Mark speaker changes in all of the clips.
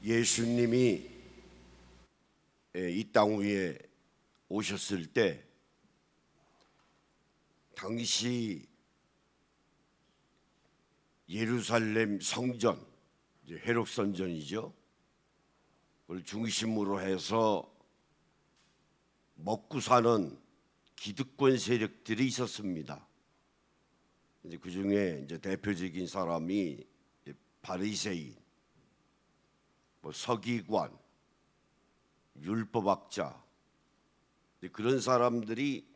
Speaker 1: 예수님이 이 땅 위에 오셨을 때 당시 예루살렘 성전, 회록 선전이죠. 그걸 중심으로 해서 먹고 사는 기득권 세력들이 있었습니다. 그 중에 대표적인 사람이 바리새인, 서기관, 율법학자, 그런 사람들이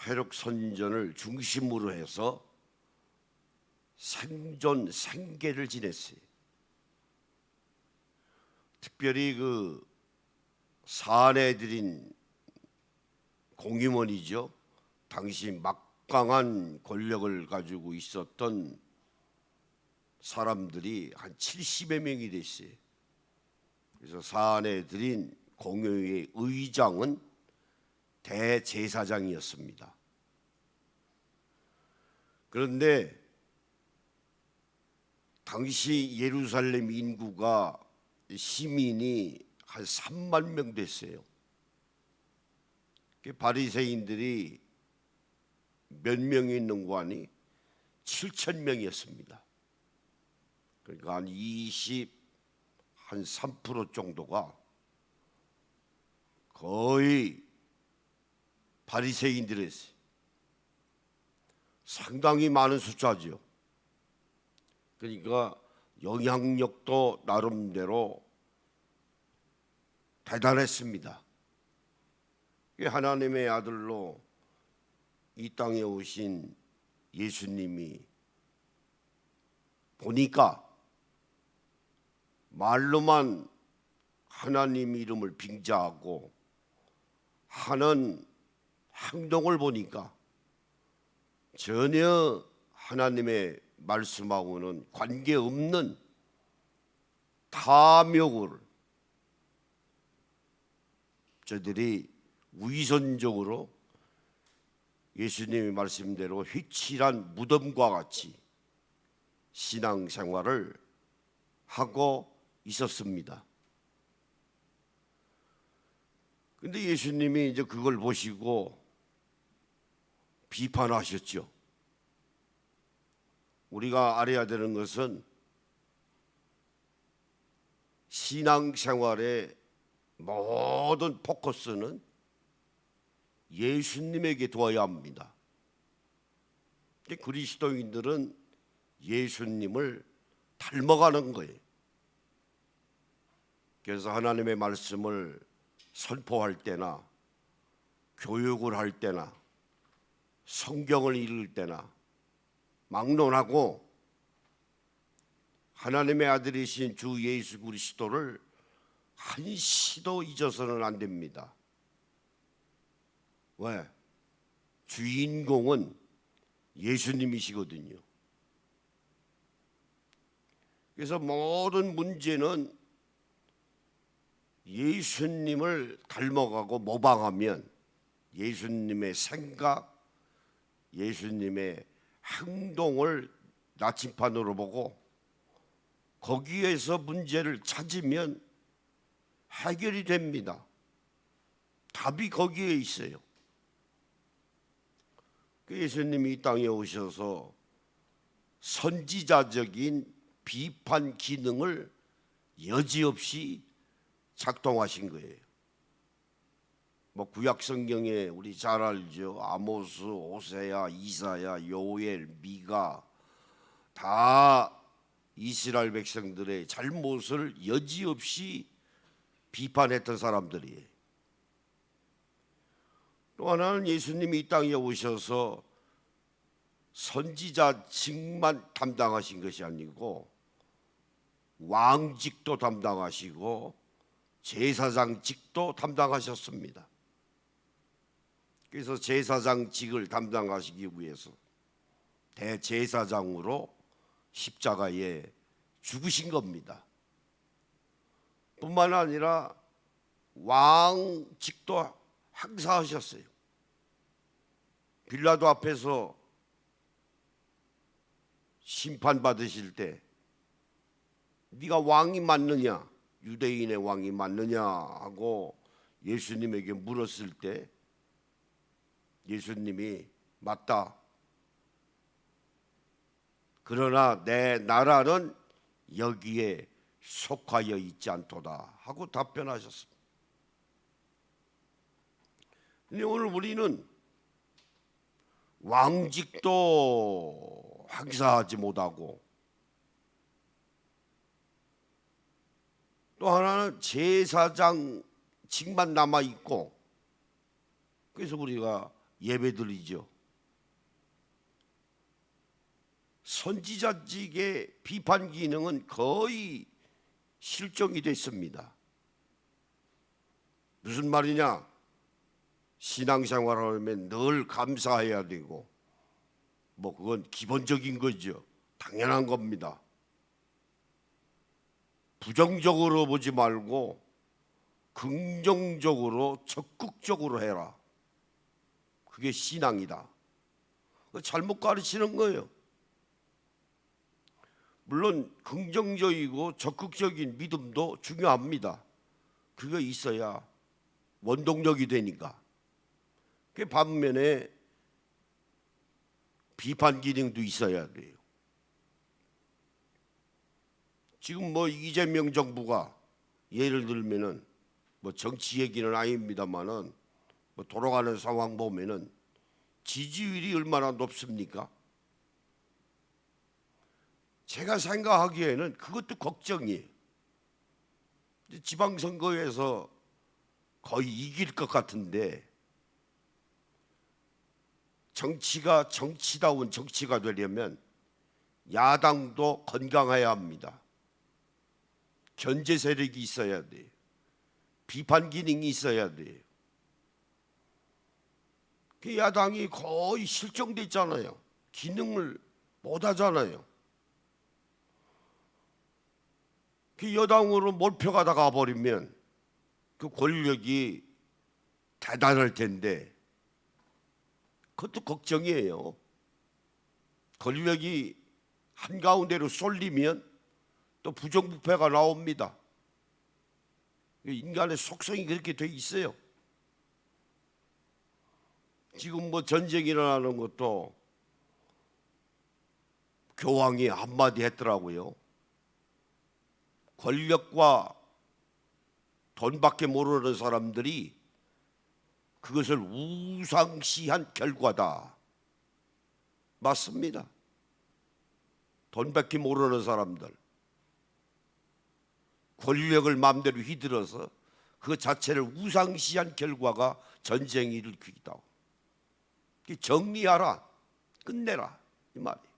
Speaker 1: 회록 선전을 중심으로 해서 생계를 지냈어요. 특별히 그 사내들인 공임원이죠. 당시 막강한 권력을 가지고 있었던 사람들이 한 70여 명이 됐어요. 그래서 사내들인 공회의 의장은 대제사장이었습니다. 그런데 당시 예루살렘 인구가 시민이 한 3만 명 됐어요. 바리새인들이 몇 명이 있는 거 아니? 7천 명이었습니다. 그러니까 한 3% 정도가 거의 바리새인들이었어요. 상당히 많은 숫자죠. 그러니까 영향력도 나름대로 대단했습니다. 하나님의 아들로 이 땅에 오신 예수님이 보니까 말로만 하나님 이름을 빙자하고 하는 행동을 보니까 전혀 하나님의 말씀하고는 관계없는 탐욕을 저들이 위선적으로 예수님의 말씀대로 휘칠한 무덤과 같이 신앙생활을 하고 있었습니다. 근데 예수님이 이제 그걸 보시고 비판하셨죠. 우리가 알아야 되는 것은 신앙생활의 모든 포커스는 예수님에게 두어야 합니다. 그리스도인들은 예수님을 닮아가는 거예요. 그래서 하나님의 말씀을 선포할 때나 교육을 할 때나 성경을 읽을 때나 막론하고 하나님의 아들이신 주 예수 그리스도를 한시도 잊어서는 안 됩니다. 왜? 주인공은 예수님이시거든요. 그래서 모든 문제는 예수님을 닮아가고 모방하면 예수님의 생각, 예수님의 행동을 나침판으로 보고 거기에서 문제를 찾으면 해결이 됩니다. 답이 거기에 있어요. 예수님이 이 땅에 오셔서 선지자적인 비판 기능을 여지없이 작동하신 거예요. 구약 성경에 우리 잘 알죠. 아모스, 오세야, 이사야, 요엘, 미가 다 이스라엘 백성들의 잘못을 여지없이 비판했던 사람들이에요. 또 하나는 예수님이 이 땅에 오셔서 선지자직만 담당하신 것이 아니고 왕직도 담당하시고 제사장직도 담당하셨습니다. 그래서 제사장직을 담당하시기 위해서 대제사장으로 십자가에 죽으신 겁니다. 뿐만 아니라 왕직도 행사하셨어요. 빌라도 앞에서 심판받으실 때 네가 왕이 맞느냐, 유대인의 왕이 맞느냐 하고 예수님에게 물었을 때 예수님이 맞다. 그러나 내 나라는 여기에 속하여 있지 않도다 하고 답변하셨습니다. 근데 오늘 우리는 왕직도 행사하지 못하고 또 하나는 제사장직만 남아있고 그래서 우리가 예배드리죠. 선지자직의 비판 기능은 거의 실종이 됐습니다. 무슨 말이냐? 신앙생활을 하면 늘 감사해야 되고 뭐 그건 기본적인 거죠. 당연한 겁니다. 부정적으로 보지 말고 긍정적으로 적극적으로 해라. 그게 신앙이다. 잘못 가르치는 거예요. 물론 긍정적이고 적극적인 믿음도 중요합니다. 그거 있어야 원동력이 되니까. 그 반면에 비판 기능도 있어야 돼요. 지금 뭐 이재명 정부가 예를 들면은 뭐 정치 얘기는 아닙니다만은 뭐 돌아가는 상황 보면은 지지율이 얼마나 높습니까? 제가 생각하기에는 그것도 걱정이에요. 지방선거에서 거의 이길 것 같은데 정치가 정치다운 정치가 되려면 야당도 건강해야 합니다. 견제 세력이 있어야 돼요. 비판 기능이 있어야 돼요. 그 야당이 거의 실종됐잖아요. 기능을 못 하잖아요. 그 여당으로 몰표가 다 가버리면 그 권력이 대단할 텐데 그것도 걱정이에요. 권력이 한가운데로 쏠리면 또 부정부패가 나옵니다. 인간의 속성이 그렇게 돼 있어요. 지금 뭐 전쟁이 일어나는 것도 교황이 한마디 했더라고요. 권력과 돈밖에 모르는 사람들이 그것을 우상시한 결과다. 맞습니다. 돈밖에 모르는 사람들, 권력을 마음대로 휘둘러서 그 자체를 우상시한 결과가 전쟁이 일으키기도 하고. 정리하라, 끝내라 이 말이에요.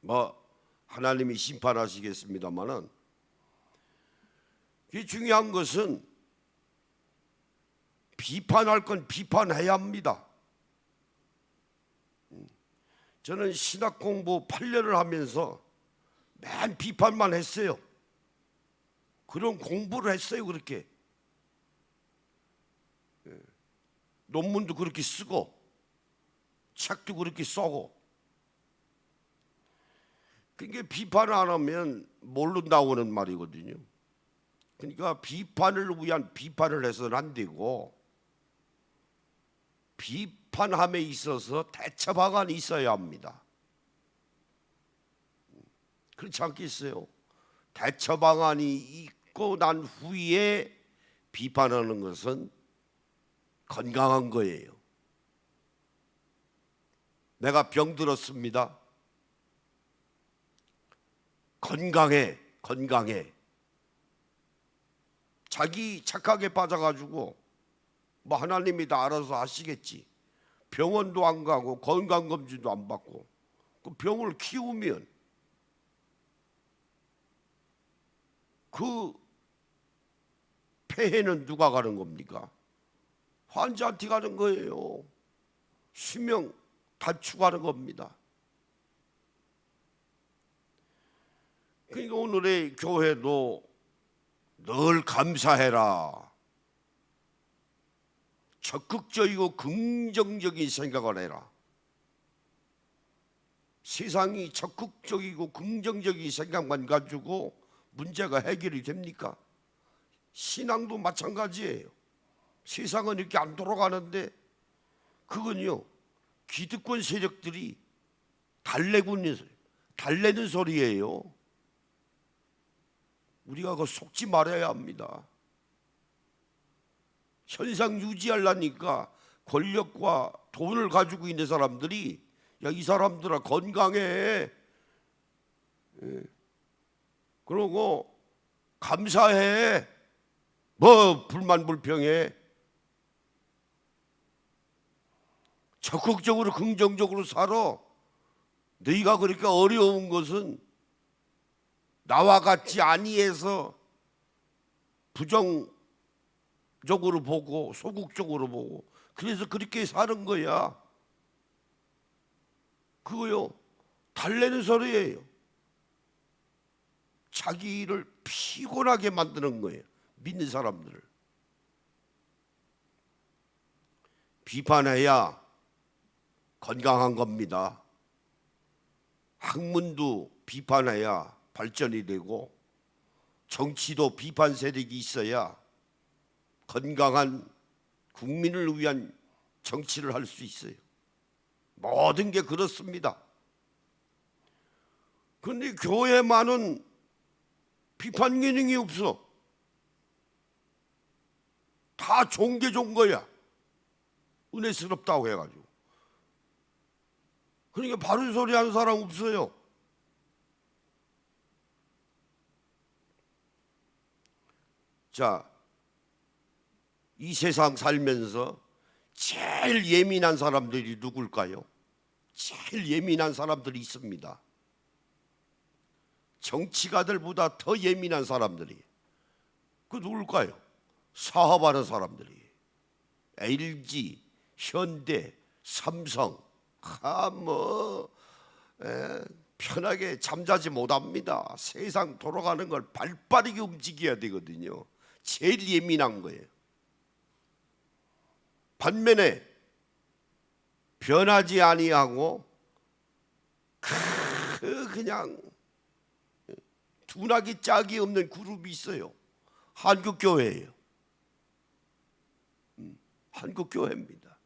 Speaker 1: 뭐 하나님이 심판하시겠습니다마는 중요한 것은 비판할 건 비판해야 합니다. 저는 신학 공부 8년을 하면서 맨 비판만 했어요. 그런 공부를 했어요. 그렇게 논문도 그렇게 쓰고 책도 그렇게 써고. 그러니까 비판을 안 하면 모른다고는 말이거든요. 그러니까 비판을 위한 비판을 해서는 안 되고 비판함에 있어서 대처 방안이 있어야 합니다. 그렇지 않겠어요? 대처 방안이 있고 난 후에 비판하는 것은 건강한 거예요. 내가 병들었습니다. 건강해. 자기 착하게 빠져가지고 뭐 하나님이 다 알아서 하시겠지. 병원도 안 가고 건강검진도 안 받고 그 병을 키우면 그 폐해는 누가 가는 겁니까? 환자한테 가는 거예요. 수명 단축하는 겁니다. 그러니까 오늘의 교회도 늘 감사해라. 적극적이고 긍정적인 생각을 해라. 세상이 적극적이고 긍정적인 생각만 가지고 문제가 해결이 됩니까? 신앙도 마찬가지예요. 세상은 이렇게 안 돌아가는데 그건요, 기득권 세력들이 달래는 소리예요. 우리가 그거 속지 말아야 합니다. 현상 유지하려니까 권력과 돈을 가지고 있는 사람들이 야, 이 사람들아 건강해, 그러고 감사해, 뭐 불만 불평해, 적극적으로 긍정적으로 살아. 너희가 그렇게 어려운 것은 나와 같이 아니해서 부정적으로 보고 소극적으로 보고 그래서 그렇게 사는 거야. 그거요, 달래는 소리예요. 자기 일을 피곤하게 만드는 거예요. 믿는 사람들을 비판해야 건강한 겁니다. 학문도 비판해야 발전이 되고 정치도 비판 세력이 있어야 건강한 국민을 위한 정치를 할 수 있어요. 모든 게 그렇습니다. 그런데 교회만은 비판 기능이 없어. 다 좋은 게 좋은 거야. 은혜스럽다고 해가지고. 그러니까 바른 소리 하는 사람 없어요. 자, 이 세상 살면서 제일 예민한 사람들이 누굴까요? 제일 예민한 사람들이 있습니다. 정치가들보다 더 예민한 사람들이. 그 누굴까요? 사업하는 사람들이. LG, 현대, 삼성, 편하게 잠자지 못합니다. 세상 돌아가는 걸 발빠르게 움직여야 되거든요. 제일 예민한 거예요. 반면에 변하지 아니하고 그냥 둔하기 짝이 없는 그룹이 있어요. 한국교회예요. 한국교회입니다.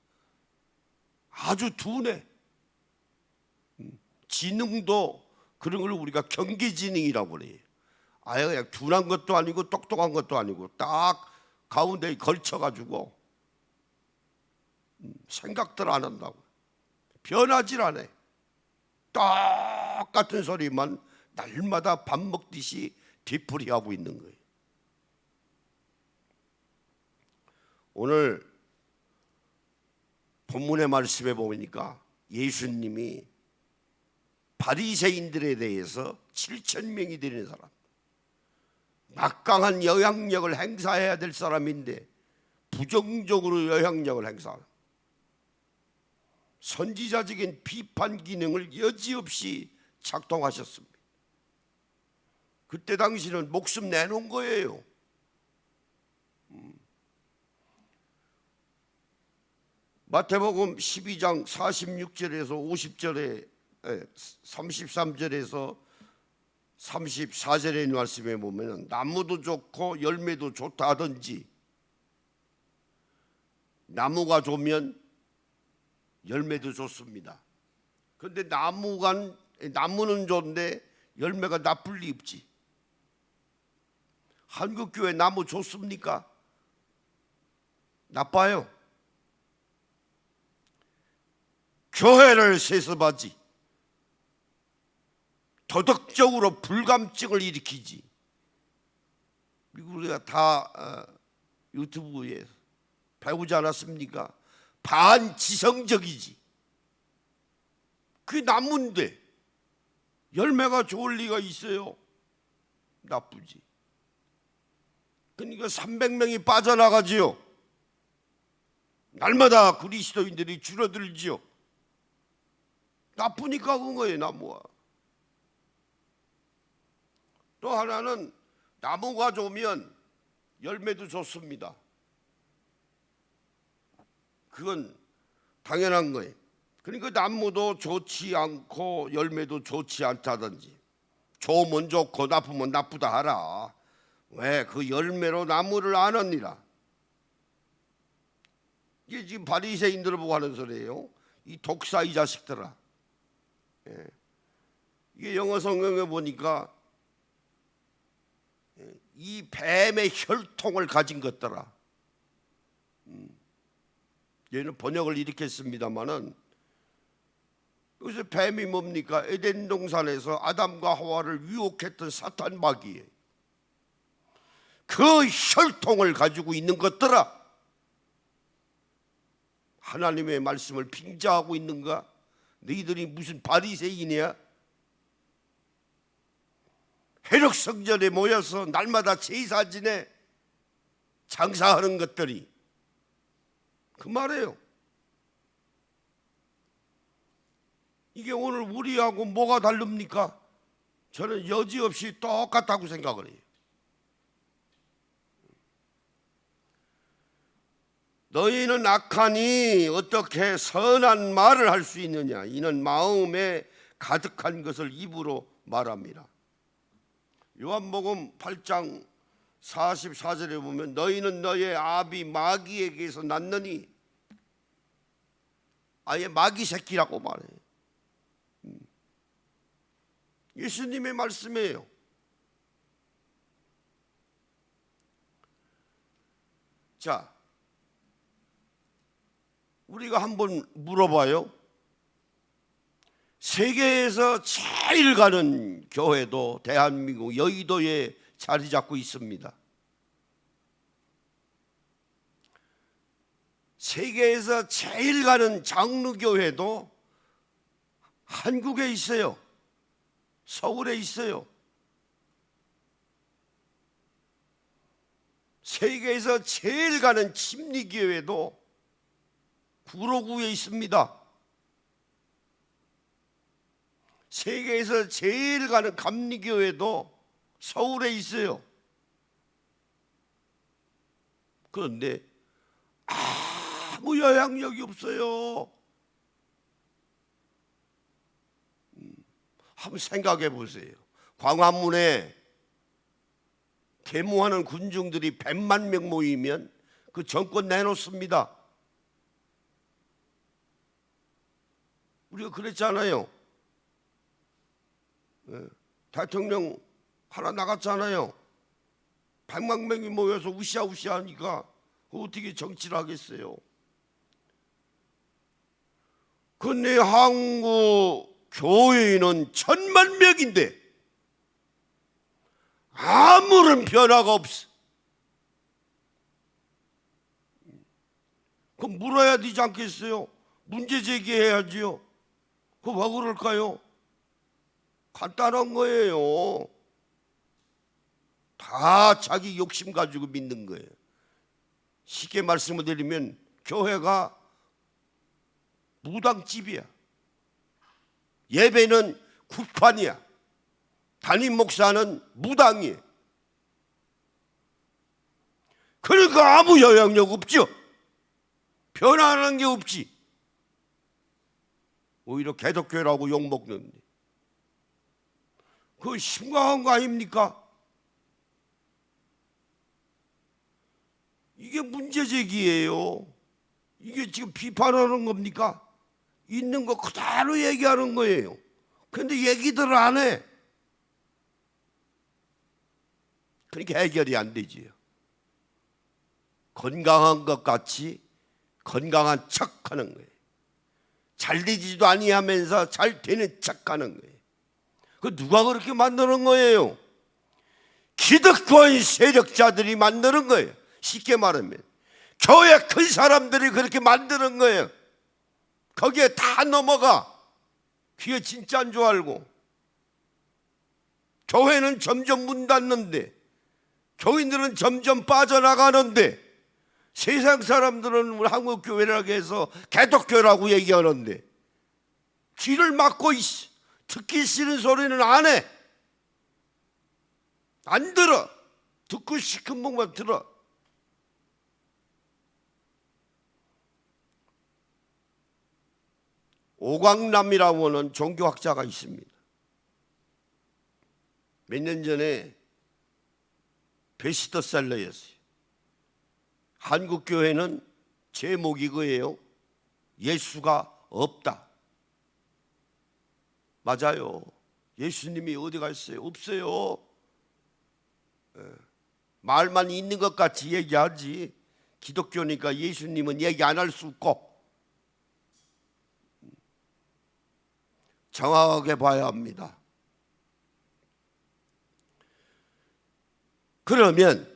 Speaker 1: 아주 둔해. 지능도 그런 걸 우리가 경계지능이라고 그래요. 아예 그냥 둔한 것도 아니고 똑똑한 것도 아니고 딱 가운데에 걸쳐가지고 생각들 안 한다고. 변하질 않아. 똑같은 소리만 날마다 밥 먹듯이 되풀이하고 있는 거예요. 오늘 본문의 말씀에 보니까 예수님이 바리새인들에 대해서 7,000명이 되는 사람, 막강한 영향력을 행사해야 될 사람인데 부정적으로 영향력을 행사하는 선지자적인 비판 기능을 여지없이 작동하셨습니다. 그때 당시는 목숨 내놓은 거예요. 마태복음 12장 46절에서 50절에 33절에서 34절의 말씀에 보면 나무도 좋고 열매도 좋다 하든지 나무가 좋으면 열매도 좋습니다. 그런데 나무는 좋은데 열매가 나쁠 리 없지. 한국교회 나무 좋습니까? 나빠요. 교회를 세습하지, 도덕적으로 불감증을 일으키지. 우리가 다 유튜브에 배우지 않았습니까? 반지성적이지. 그게 나무인데 열매가 좋을 리가 있어요? 나쁘지. 그러니까 300명이 빠져나가지요. 날마다 그리스도인들이 줄어들지요. 나쁘니까 그런 거예요, 나무가. 또 하나는 나무가 좋으면 열매도 좋습니다. 그건 당연한 거예요. 그러니까 나무도 좋지 않고 열매도 좋지 않다든지 좋으면 좋고 나쁘면 나쁘다 하라. 왜? 그 열매로 나무를 아느니라. 이게 지금 바리새인들을 보고 하는 소리예요. 이 독사 이 자식들아. 예. 이게 영어 성경에 보니까 이 뱀의 혈통을 가진 것들아. 얘는 번역을 이렇게 했습니다마는 여기서 뱀이 뭡니까? 에덴 동산에서 아담과 하와를 유혹했던 사탄 마귀예요. 그 혈통을 가지고 있는 것들아. 하나님의 말씀을 빙자하고 있는가? 너희들이 무슨 바리새인이야? 해력성전에 모여서 날마다 제사 지내 장사하는 것들이 그 말이에요. 이게 오늘 우리하고 뭐가 다릅니까? 저는 여지없이 똑같다고 생각을 해요. 너희는 악하니 어떻게 선한 말을 할 수 있느냐? 이는 마음에 가득한 것을 입으로 말합니다. 요한복음 8장 44절에 보면 너희는 너의 아비 마귀에게서 났느니, 아예 마귀 새끼라고 말해요. 예수님의 말씀이에요. 자, 우리가 한번 물어봐요. 세계에서 제일 가는 교회도 대한민국 여의도에 자리 잡고 있습니다. 세계에서 제일 가는 장로교회도 한국에 있어요. 서울에 있어요. 세계에서 제일 가는 침리교회도 구로구에 있습니다. 세계에서 제일 가는 감리교회도 서울에 있어요. 그런데 아무 영향력이 없어요. 한번 생각해 보세요. 광화문에 계모하는 군중들이 100만 명 모이면 그 정권 내놓습니다. 우리가 그랬잖아요. 대통령 하나 나갔잖아요. 100만 명이 모여서 우시아우시아 하니까 어떻게 정치를 하겠어요? 근데 한국 교회는 1000만 명인데 아무런 변화가 없어. 그럼 물어야 되지 않겠어요? 문제 제기해야지요. 그 왜 그럴까요? 간단한 거예요. 다 자기 욕심 가지고 믿는 거예요. 쉽게 말씀을 드리면 교회가 무당집이야. 예배는 구판이야. 담임 목사는 무당이에요. 그러니까 아무 영향력 없죠. 변화하는 게 없지. 오히려 개독교회라고 욕먹는데 그거 심각한 거 아닙니까? 이게 문제제기예요. 이게 지금 비판하는 겁니까? 있는 거 그대로 얘기하는 거예요. 그런데 얘기들을 안 해. 그러니까 해결이 안 되지요. 건강한 것 같이 건강한 척하는 거예요. 잘 되지도 아니하면서 잘 되는 척하는 거예요. 그 누가 그렇게 만드는 거예요? 기득권 세력자들이 만드는 거예요. 쉽게 말하면 교회 큰 사람들이 그렇게 만드는 거예요. 거기에 다 넘어가. 그게 진짜인 줄 알고. 교회는 점점 문 닫는데, 교인들은 점점 빠져나가는데, 세상 사람들은 한국 교회라고 해서 개독교라고 얘기하는데 귀를 막고 있어. 듣기 싫은 소리는 안 해. 안 들어. 듣고 싶은 것만 들어. 오광남이라고 하는 종교학자가 있습니다. 몇 년 전에 베스트셀러였어요. 한국교회는 제목이 그예요. 예수가 없다. 맞아요. 예수님이 어디 갔어요? 없어요. 말만 있는 것 같이 얘기하지, 기독교니까 예수님은 얘기 안 할 수 없고 정확하게 봐야 합니다. 그러면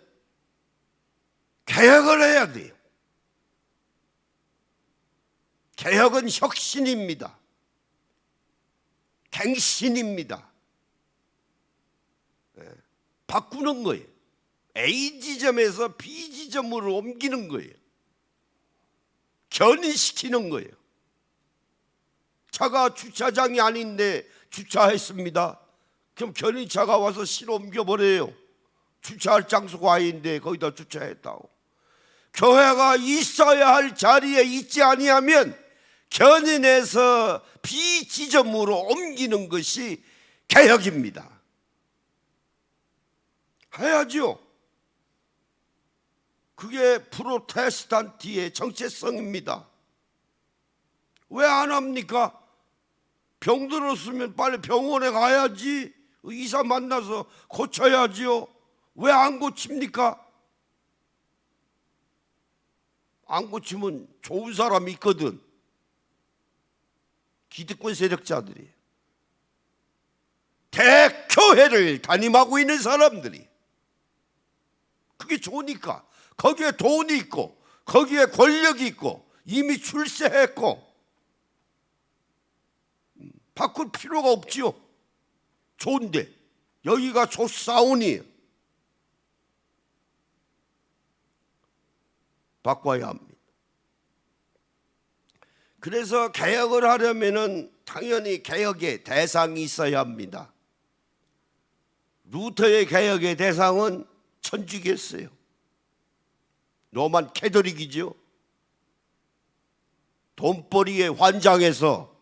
Speaker 1: 개혁을 해야 돼요. 개혁은 혁신입니다. 갱신입니다. 바꾸는 거예요. A 지점에서 B 지점으로 옮기는 거예요. 견인시키는 거예요. 차가 주차장이 아닌데 주차했습니다. 그럼 견인차가 와서 실어 옮겨버려요. 주차할 장소가 아닌데 거기다 주차했다고. 교회가 있어야 할 자리에 있지 아니하면 견인해서 B 지점으로 옮기는 것이 개혁입니다. 해야죠. 그게 프로테스탄트의 정체성입니다. 왜 안 합니까? 병 들었으면 빨리 병원에 가야지. 의사 만나서 고쳐야지요. 왜 안 고칩니까? 안 고치면 좋은 사람이 있거든. 기득권 세력자들이, 대교회를 담임하고 있는 사람들이, 그게 좋으니까. 거기에 돈이 있고 거기에 권력이 있고 이미 출세했고 바꿀 필요가 없지요. 좋은데 여기가 좋사오니 바꿔야 합니다. 그래서 개혁을 하려면은 당연히 개혁의 대상이 있어야 합니다. 루터의 개혁의 대상은 천주교였어요. 로만 캐톨릭이죠. 돈벌이에 환장해서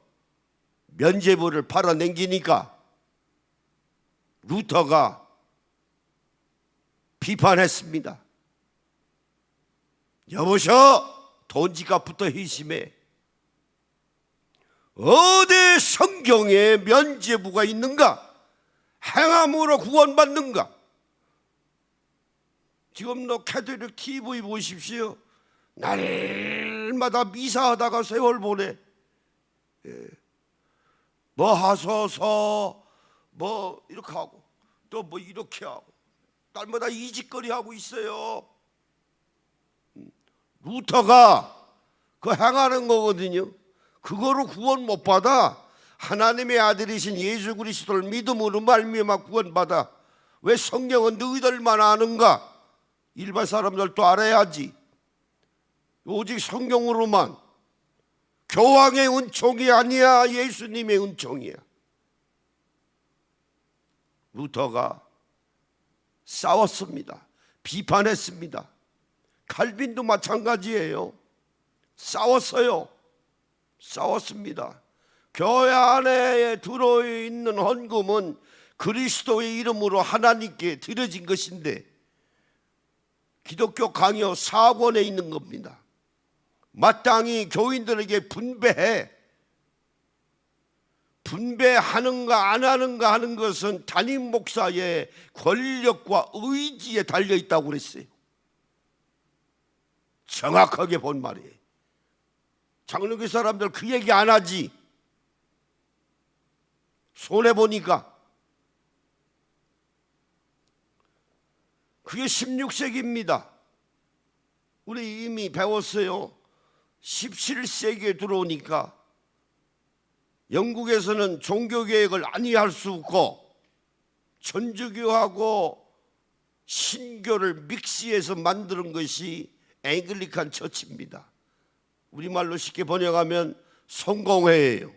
Speaker 1: 면죄부를 팔아넘기니까 루터가 비판했습니다. 여보셔, 돈지갑부터 희심해. 어디 성경에 면죄부가 있는가? 행함으로 구원받는가? 지금도 캐톨릭 TV 보십시오. 날마다 미사하다가 세월 보내. 뭐 하소서 뭐 이렇게 하고 또 뭐 이렇게 하고 날마다 이짓거리 하고 있어요. 루터가 그 행하는 거거든요. 그거로 구원 못 받아. 하나님의 아들이신 예수 그리스도를 믿음으로 말미암아 구원받아. 왜 성경은 너희들만 아는가? 일반 사람들도 알아야지. 오직 성경으로만. 교황의 은총이 아니야. 예수님의 은총이야. 루터가 싸웠습니다. 비판했습니다. 칼빈도 마찬가지예요. 싸웠어요. 싸웠습니다. 교회 안에 들어있는 헌금은 그리스도의 이름으로 하나님께 드려진 것인데 기독교 강요 4권에 있는 겁니다. 마땅히 교인들에게 분배하는가 안 하는가 하는 것은 담임 목사의 권력과 의지에 달려있다고 그랬어요. 정확하게 본 말이에요. 장로교 사람들 그 얘기 안 하지. 손해보니까. 그게 16세기입니다. 우리 이미 배웠어요. 17세기에 들어오니까 영국에서는 종교개혁을 안이할 수 없고 천주교하고 신교를 믹스해서 만드는 것이 앵글리칸 처치입니다. 우리말로 쉽게 번역하면 성공회예요.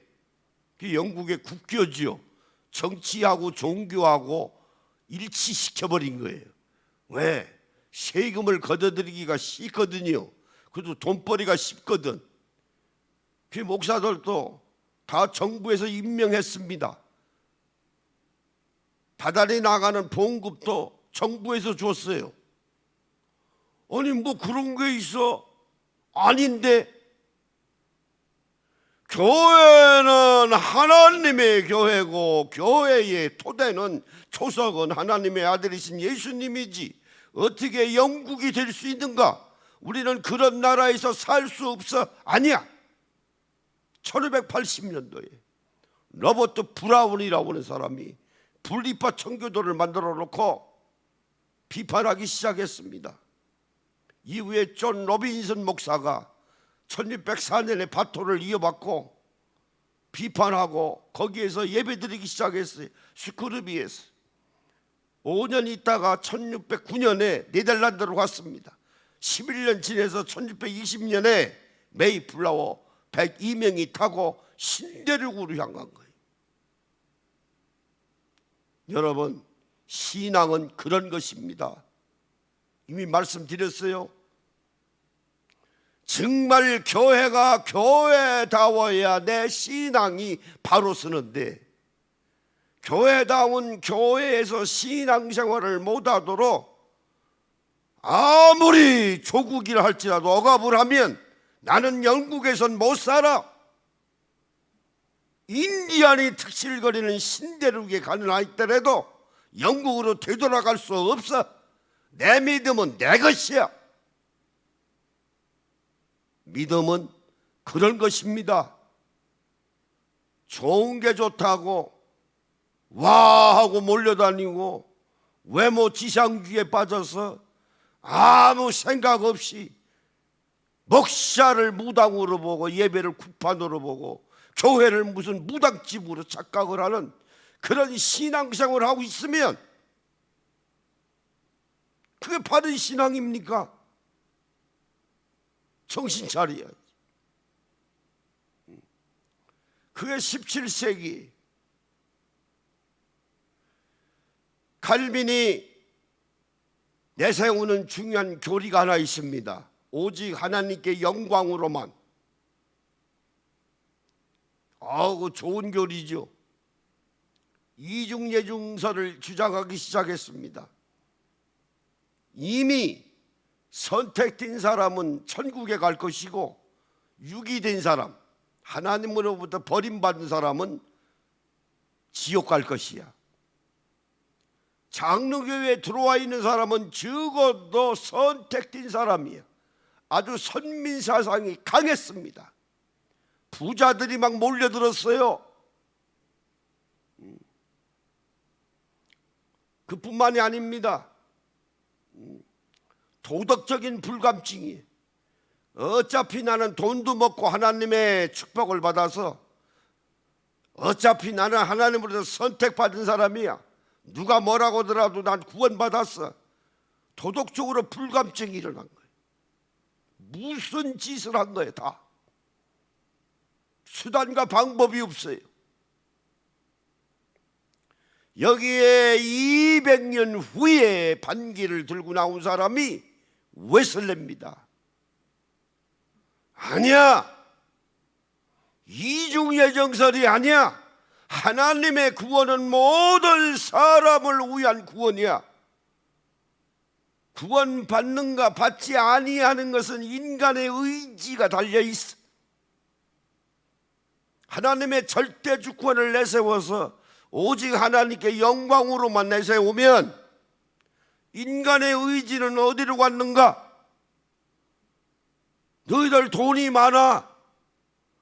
Speaker 1: 그게 영국의 국교지요. 정치하고 종교하고 일치시켜버린 거예요. 왜? 세금을 걷어들이기가 쉽거든요. 그래도 돈벌이가 쉽거든. 그 목사들도 다 정부에서 임명했습니다. 다달이 나가는 봉급도 정부에서 줬어요. 아니 뭐 그런 게 있어? 아닌데, 교회는 하나님의 교회고 교회의 토대는 초석은 하나님의 아들이신 예수님이지 어떻게 영국이 될 수 있는가? 우리는 그런 나라에서 살 수 없어. 아니야. 1580년도에 로버트 브라운이라고 하는 사람이 분리파 청교도를 만들어 놓고 비판하기 시작했습니다. 이후에 존 로빈슨 목사가 1604년에 바토를 이어받고 비판하고 거기에서 예배드리기 시작했어요. 스크르비에서. 5년 있다가 1609년에 네덜란드로 갔습니다. 11년 지내서 1620년에 메이플라워 102명이 타고 신대륙으로 향한 거예요. 여러분, 신앙은 그런 것입니다. 이미 말씀드렸어요. 정말 교회가 교회다워야 내 신앙이 바로 서는데, 교회다운 교회에서 신앙생활을 못하도록 아무리 조국이라 할지라도 억압을 하면 나는 영국에선 못 살아. 인디안이 특실거리는 신대륙에 가는 아이들에도 영국으로 되돌아갈 수 없어. 내 믿음은 내 것이야. 믿음은 그런 것입니다. 좋은 게 좋다고 와 하고 몰려다니고 외모 지상주의에 빠져서 아무 생각 없이 목사를 무당으로 보고 예배를 구판으로 보고 교회를 무슨 무당집으로 착각을 하는 그런 신앙생활을 하고 있으면 그게 바른 신앙입니까? 정신 차려야지. 그게 17세기 칼빈이 내세우는 중요한 교리가 하나 있습니다. 오직 하나님께 영광으로만. 그 좋은 교리죠. 이중예중설을 주장하기 시작했습니다. 이미 선택된 사람은 천국에 갈 것이고 유기된 사람, 하나님으로부터 버림받은 사람은 지옥 갈 것이야. 장로교회에 들어와 있는 사람은 적어도 선택된 사람이야. 아주 선민사상이 강했습니다. 부자들이 막 몰려들었어요. 그뿐만이 아닙니다. 도덕적인 불감증이, 어차피 나는 돈도 먹고 하나님의 축복을 받아서 어차피 나는 하나님으로부터 선택받은 사람이야. 누가 뭐라고 하더라도 난 구원받았어. 도덕적으로 불감증이 일어난 거예요. 무슨 짓을 한 거예요. 다 수단과 방법이 없어요. 여기에 200년 후에 반기를 들고 나온 사람이 웨슬레입니다. 아니야, 이중예정설이 아니야. 하나님의 구원은 모든 사람을 위한 구원이야. 구원받는가 받지 아니하는 것은 인간의 의지가 달려있어. 하나님의 절대 주권을 내세워서 오직 하나님께 영광으로만 내세우면 인간의 의지는 어디로 갔는가? 너희들 돈이 많아.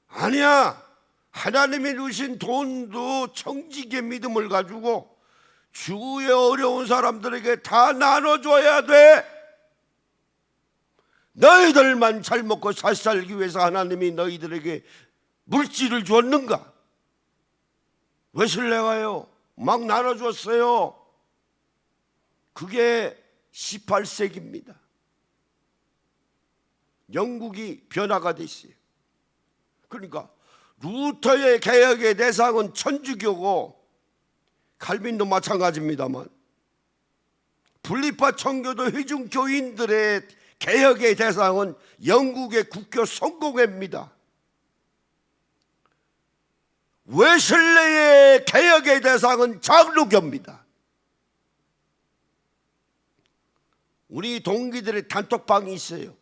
Speaker 1: 아니야. 하나님이 주신 돈도 청지기의 믿음을 가지고 주위에 어려운 사람들에게 다 나눠줘야 돼. 너희들만 잘 먹고 잘 살기 위해서 하나님이 너희들에게 물질을 주었는가? 웨슬레가요 막 나눠줬어요. 그게 18세기입니다. 영국이 변화가 됐어요. 그러니까 루터의 개혁의 대상은 천주교고 칼빈도 마찬가지입니다만 분리파 청교도 회중교인들의 개혁의 대상은 영국의 국교 성공회입니다. 웨슬레의 개혁의 대상은 장로교입니다. 우리 동기들의 단톡방이 있어요.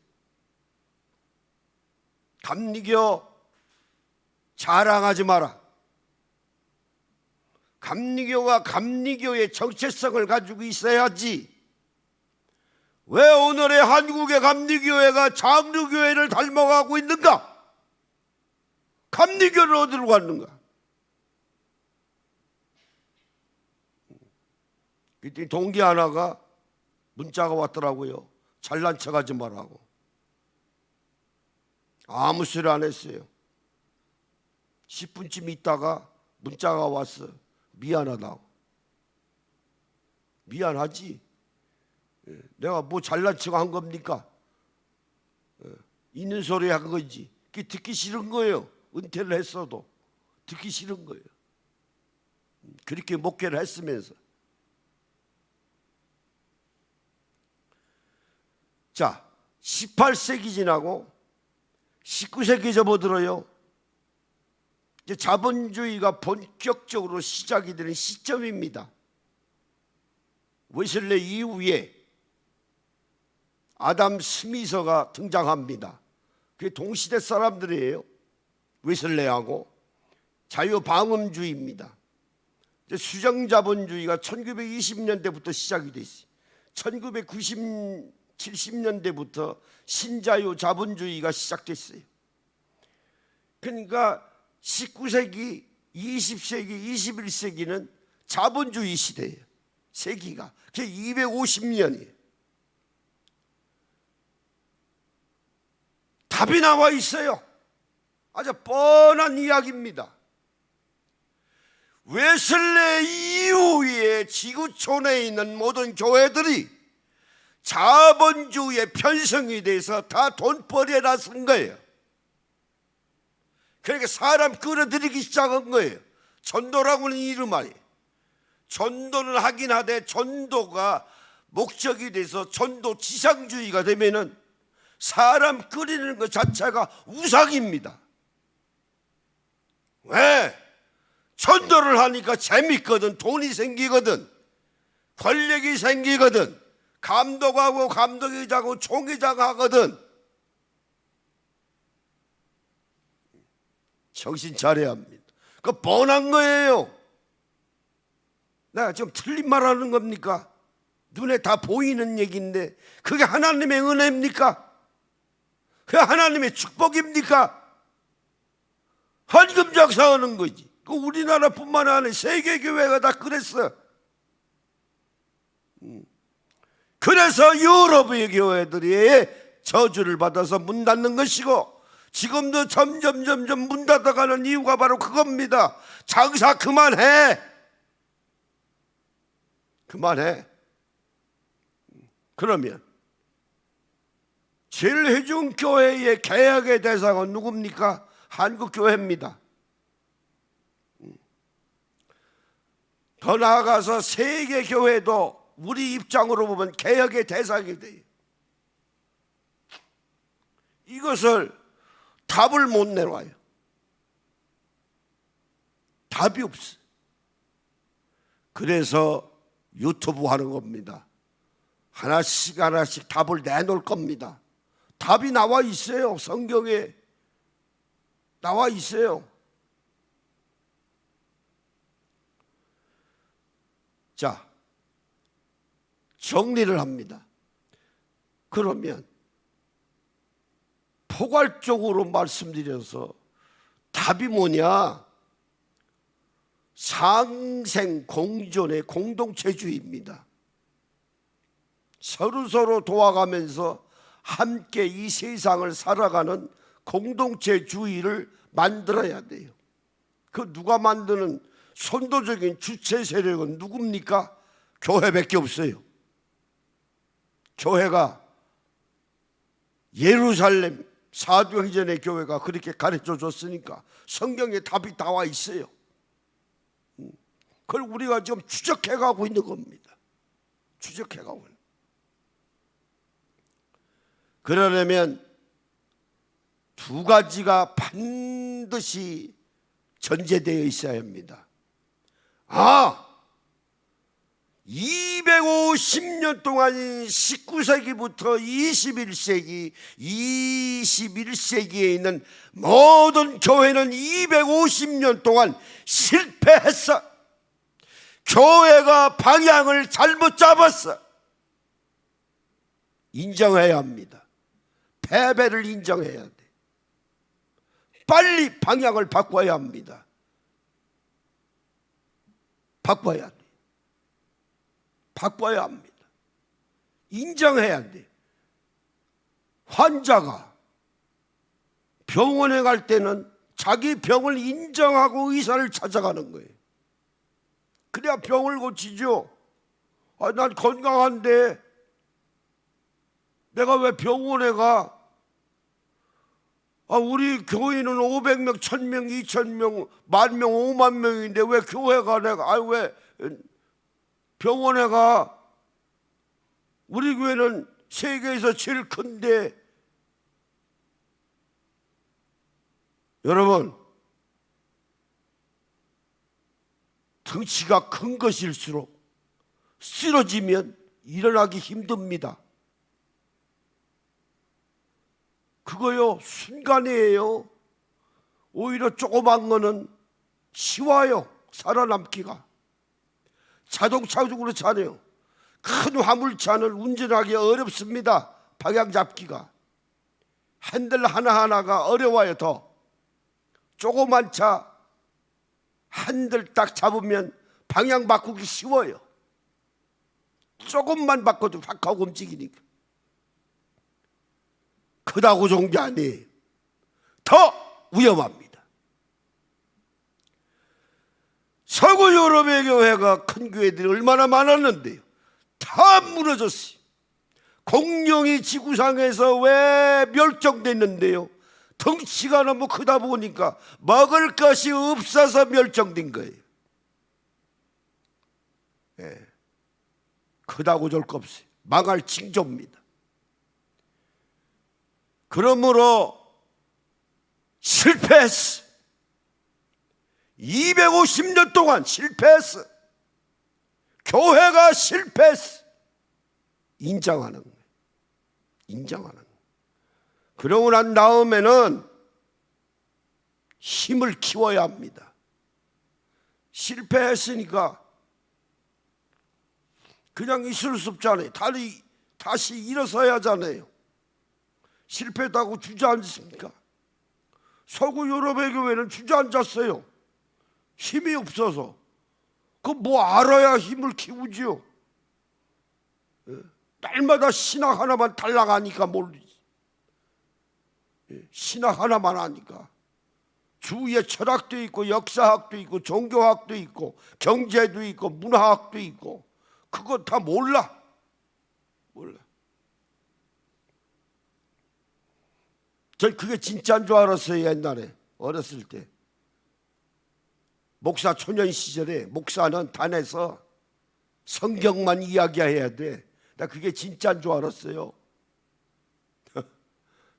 Speaker 1: 감리교 자랑하지 마라. 감리교가 감리교의 정체성을 가지고 있어야지. 왜 오늘의 한국의 감리교회가 장로교회를 닮아가고 있는가? 감리교를 어디로 갔는가? 그때 동기 하나가 문자가 왔더라고요. 잘난 척하지 말라고. 아무 소리 안 했어요. 10분쯤 있다가 문자가 왔어. 미안하다고. 미안하지. 내가 뭐 잘난 척 한 겁니까? 있는 소리 한 거지. 그게 듣기 싫은 거예요. 은퇴를 했어도 듣기 싫은 거예요. 그렇게 목회를 했으면서. 자, 18세기 지나고 19세기 접어들어요. 이제 자본주의가 본격적으로 시작이 되는 시점입니다. 웨슬레 이후에 아담 스미서가 등장합니다. 그게 동시대 사람들이에요. 웨슬레하고 자유방음주의입니다. 수정자본주의가 1920년대부터 시작이 됐어요. 1970년대부터 신자유 자본주의가 시작됐어요. 그러니까 19세기, 20세기, 21세기는 자본주의 시대예요. 세기가. 그게 250년이에요. 답이 나와 있어요. 아주 뻔한 이야기입니다. 웨슬레 이후에 지구촌에 있는 모든 교회들이 자본주의의 편성이 돼서 다 돈벌이에 나선 거예요. 그러니까 사람 끌어들이기 시작한 거예요. 전도라고는 이름 아니에요. 전도는 하긴 하되 전도가 목적이 돼서 전도 지상주의가 되면은 사람 끌이는 것 자체가 우상입니다. 왜? 전도를 하니까 재밌거든. 돈이 생기거든. 권력이 생기거든. 감독하고 감독이자고 총회장 하거든. 정신 차려야 합니다. 그거 뻔한 거예요. 내가 지금 틀린 말 하는 겁니까? 눈에 다 보이는 얘기인데 그게 하나님의 은혜입니까? 그게 하나님의 축복입니까? 헌금 작사하는 거지. 그 우리나라뿐만 아니라 세계 교회가 다 그랬어. 그래서 유럽의 교회들이 저주를 받아서 문 닫는 것이고 지금도 점점 문 닫아가는 이유가 바로 그겁니다. 장사 그만해. 그만해. 그러면 제일 해준 교회의 개혁의 대상은 누굽니까? 한국교회입니다. 더 나아가서 세계 교회도 우리 입장으로 보면 개혁의 대상이 돼요. 이것을 답을 못 내놔요. 답이 없어. 그래서 유튜브 하는 겁니다. 하나씩 답을 내놓을 겁니다. 답이 나와 있어요. 성경에 나와 있어요. 자, 정리를 합니다. 그러면 포괄적으로 말씀드려서 답이 뭐냐? 상생 공존의 공동체주의입니다. 서로 도와가면서 함께 이 세상을 살아가는 공동체주의를 만들어야 돼요. 그 누가 만드는 선도적인 주체 세력은 누굽니까? 교회밖에 없어요. 교회가 예루살렘 사도행전의 교회가 그렇게 가르쳐 줬으니까 성경에 답이 나와 있어요. 그걸 우리가 지금 추적해 가고 있는 겁니다. 추적해 가고 있는. 그러려면 두 가지가 반드시 전제되어 있어야 합니다. 250년 동안인 19세기부터 21세기에 있는 모든 교회는 250년 동안 실패했어. 교회가 방향을 잘못 잡았어. 인정해야 합니다. 패배를 인정해야 돼. 빨리 방향을 바꿔야 합니다. 바꿔야 돼. 바꿔야 합니다. 인정해야 돼. 환자가 병원에 갈 때는 자기 병을 인정하고 의사를 찾아가는 거예요. 그래야 병을 고치죠. 난 건강한데 내가 왜 병원에 가? 우리 교인은 500명, 1000명, 2000명, 10,000명, 5만 명인데 왜 교회가 왜 병원에 가? 우리 교회는 세계에서 제일 큰데. 여러분, 덩치가 큰 것일수록 쓰러지면 일어나기 힘듭니다. 그거요, 순간이에요. 오히려 조그만 거는 쉬워요, 살아남기가. 자동차적으로 차네요. 큰 화물차는 운전하기 어렵습니다. 방향 잡기가. 핸들 하나하나가 어려워요. 더 조그만 차 핸들 딱 잡으면 방향 바꾸기 쉬워요. 조금만 바꿔도 확 하고 움직이니까. 크다고 좋은 게 아니에요. 더 위험합니다. 서구 유럽의 교회가 큰 교회들이 얼마나 많았는데요. 다 무너졌어요. 공룡이 지구상에서 왜 멸종됐는데요? 덩치가 너무 크다 보니까 먹을 것이 없어서 멸종된 거예요. 크다고 좋을 거 없어요. 망할 징조입니다. 그러므로 실패했어. 250년 동안 실패했어. 교회가 실패했어. 인정하는 거예요. 인정하는 거예요. 그러고 난 다음에는 힘을 키워야 합니다. 실패했으니까 그냥 있을 수 없잖아요. 다시 일어서야 하잖아요. 실패했다고 주저앉습니까? 서구 유럽의 교회는 주저앉았어요. 힘이 없어서. 그 뭐 알아야 힘을 키우지요. 날마다 신학 하나만 달라가니까 모르지. 신학 하나만 하니까. 주위에 철학도 있고 역사학도 있고 종교학도 있고 경제도 있고 문화학도 있고 그거 다 몰라. 전 그게 진짜인 줄 알았어요. 옛날에 어렸을 때 목사 초년 시절에 목사는 단에서 성경만 이야기해야 돼. 나 그게 진짜인 줄 알았어요.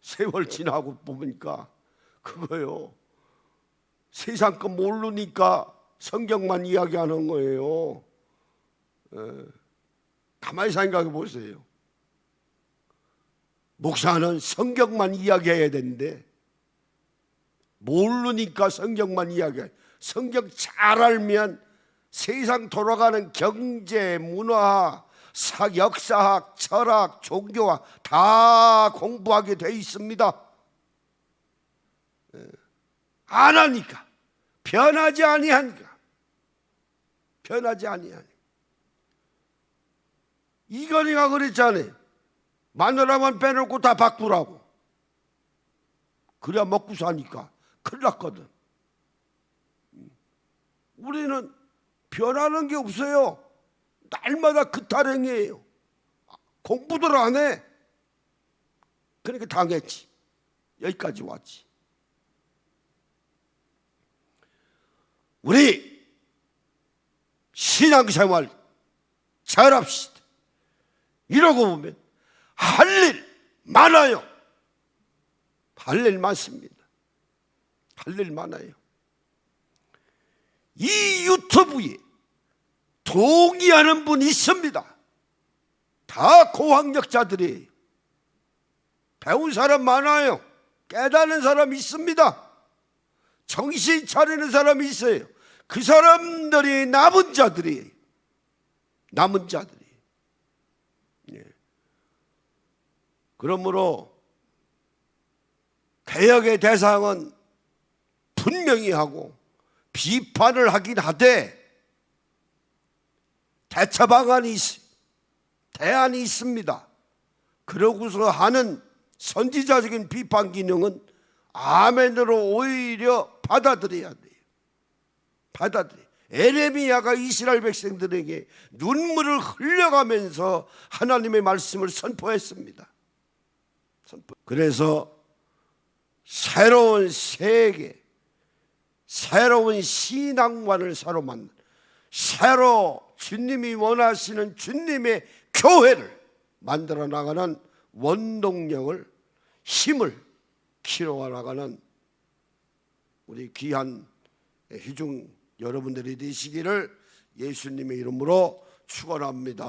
Speaker 1: 세월 지나고 보니까 그거요. 세상 거 모르니까 성경만 이야기하는 거예요. 가만히 생각해 보세요. 목사는 성경만 이야기해야 되는데 모르니까 성경만 이야기해. 성경 잘 알면 세상 돌아가는 경제, 문화, 역사학, 철학, 종교학 다 공부하게 돼 있습니다. 안 하니까, 변하지 아니하니까. 이건희가 그랬잖아요. 마누라만 빼놓고 다 바꾸라고. 그래야 먹고 사니까. 큰일 났거든. 우리는 변하는 게 없어요. 날마다 그 타령이에요. 공부들 안 해. 그러니까 당했지. 여기까지 왔지. 우리 신앙생활 잘합시다. 이러고 보면 할 일 많아요. 할 일 많습니다. 할 일 많아요. 이 유튜브에 동의하는 분이 있습니다. 다 고학력자들이에요. 배운 사람 많아요. 깨닫는 사람이 있습니다. 정신 차리는 사람이 있어요. 그 사람들이 남은 자들이에요. 남은 자들이. 예. 그러므로 개혁의 대상은 분명히 하고 비판을 하긴 하되 대처 방안이 대안이 있습니다. 그러고서 하는 선지자적인 비판 기능은 아멘으로 오히려 받아들여야 돼요. 받아들여. 에레미야가 이스라엘 백성들에게 눈물을 흘려가면서 하나님의 말씀을 선포했습니다. 그래서 새로운 세계, 새로운 신앙관을 새로 만든, 새로 주님이 원하시는 주님의 교회를 만들어 나가는 원동력을, 힘을 키워 나가는 우리 귀한 회중 여러분들이 되시기를 예수님의 이름으로 축원합니다.